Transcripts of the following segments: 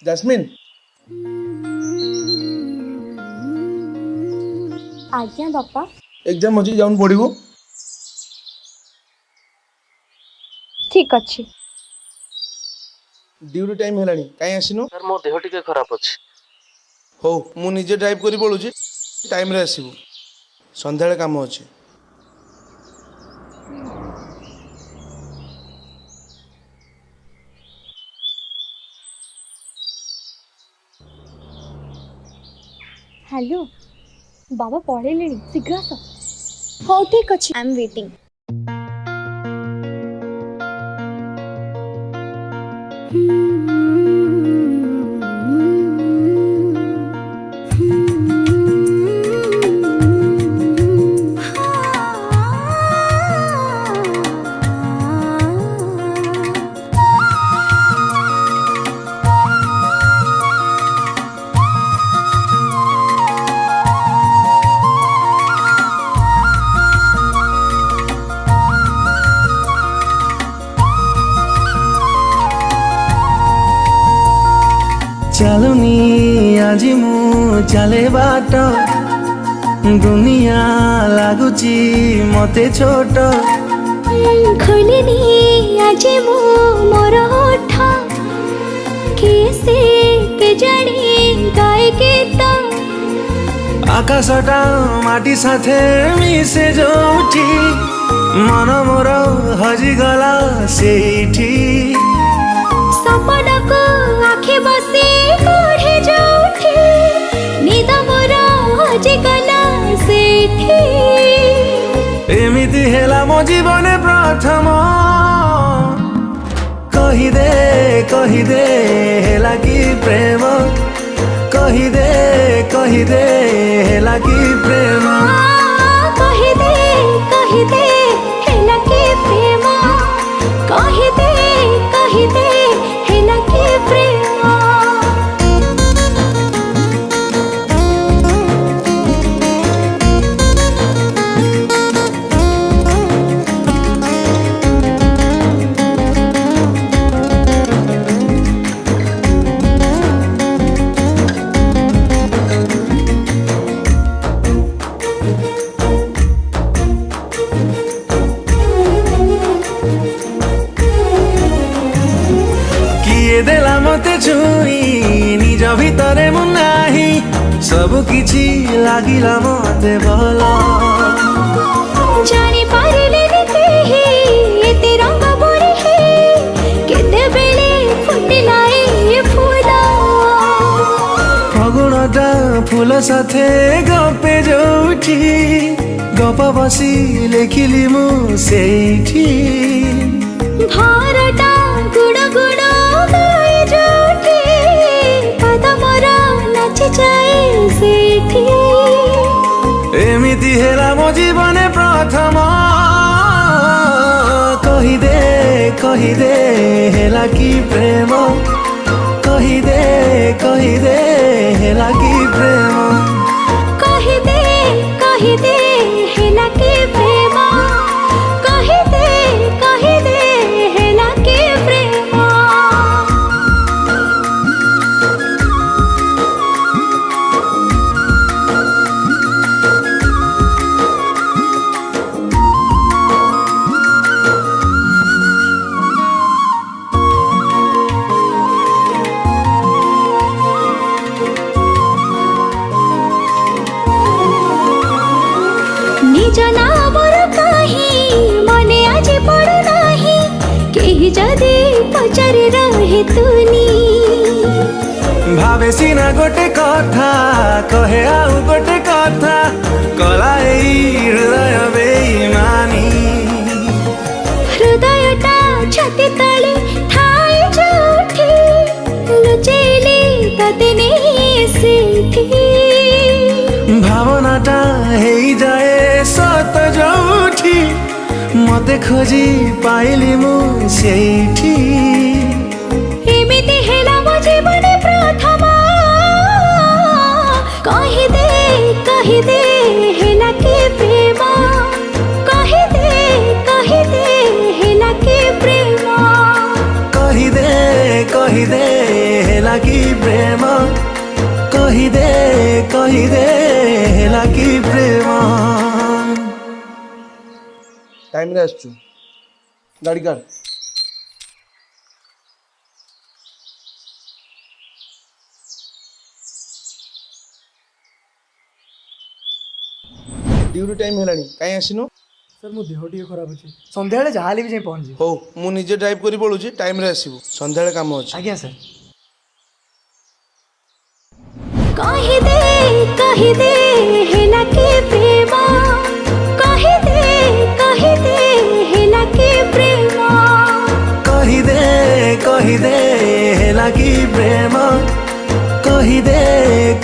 Jasmine आज्ञा बापा। Exam अच्छी जाऊन पढ़ू। ठीक अच्छे। ड्यूटी टाइम है कहीं आसनु सर मो देह टिके खराब अछि। हो मु निजे ड्राइव करी पड़ूची टाइम रे आसबु संध्या काम अच्छे। हेलो बाबा पढ़े शीघ्र आस। हाँ ठीक अच्छे आई एम वेटिंग। चलुनी आजी मु चले बाट दुनिया लागुची मते छोट खोलिनी आज मु मोर होठ कैसे के जानी गाए गीत आकाशटा माटी साथे मिसे जोठी मन मोर हजिगला सेठी सपन को आखे बसे पढ़े जोठी निद मोर हजिगला सेठी एमिति हेला मो जीवन प्रथम कही दे हेला कि प्रेम कही दे हेला कि प्रेम कही दे हेला के प्रेम कही दे हेला के प्रेम। किए देला मते छुई निज भितरे मु नाही सब किछि लागिला मते भल जानी पारिले केही एते रंग बोरी हे केते बेले फुटिला ए फूल फगुणटा फूल साथे गपे जोठी गप बसी लेखिली मु सेठी भारटा गुण गुण गाए जोठी पद मोर नाची जाए सेठी एमिति हेला मो जीवन प्रथम कही दे हेला कि प्रेम कही दे हेला कि प्रेम कही दे हेला के प्रेम कही दे हेला के प्रेम। निज नामर कहीं मने आज पड़ू नाही केही जदि पचारि रहे तुनी भावे सीना गोटे कथा कहे आउ गोटे कथा कला एई हृदय बेईमानी हृदयटा छाती तले ठाई जोठी लुचेले तते नहीं सेठी भावनाटा हेई जाए सत जोठी मते खोजी पाइली मु सेठी एमिति हेला मो जीवन प्रथम कही दे हेला के प्रेम कही दे हेला के प्रेम कही दे हेला कि कही दे हेला कि प्रेम टाइम रे आसछु गाड़ी काढ ड्यूटी टाइम हेलानी काई आसिनो सर मो देह टिके खराब अछि संध्या बेले जहाले भी जाई पहुंची हो मु निजे ड्राइव करी पळुची टाइम रे आसीबु संध्याळे काम अछि आज्ञा सर कही दे हेला कि प्रेम कही दे हेला कि प्रेम कही दे हेला कि प्रेम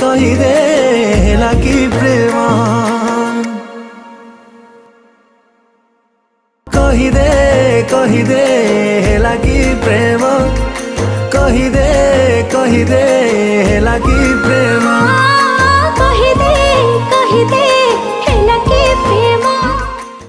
कही दे हेला कि प्रेम कही दे हेला कि प्रेम कही दे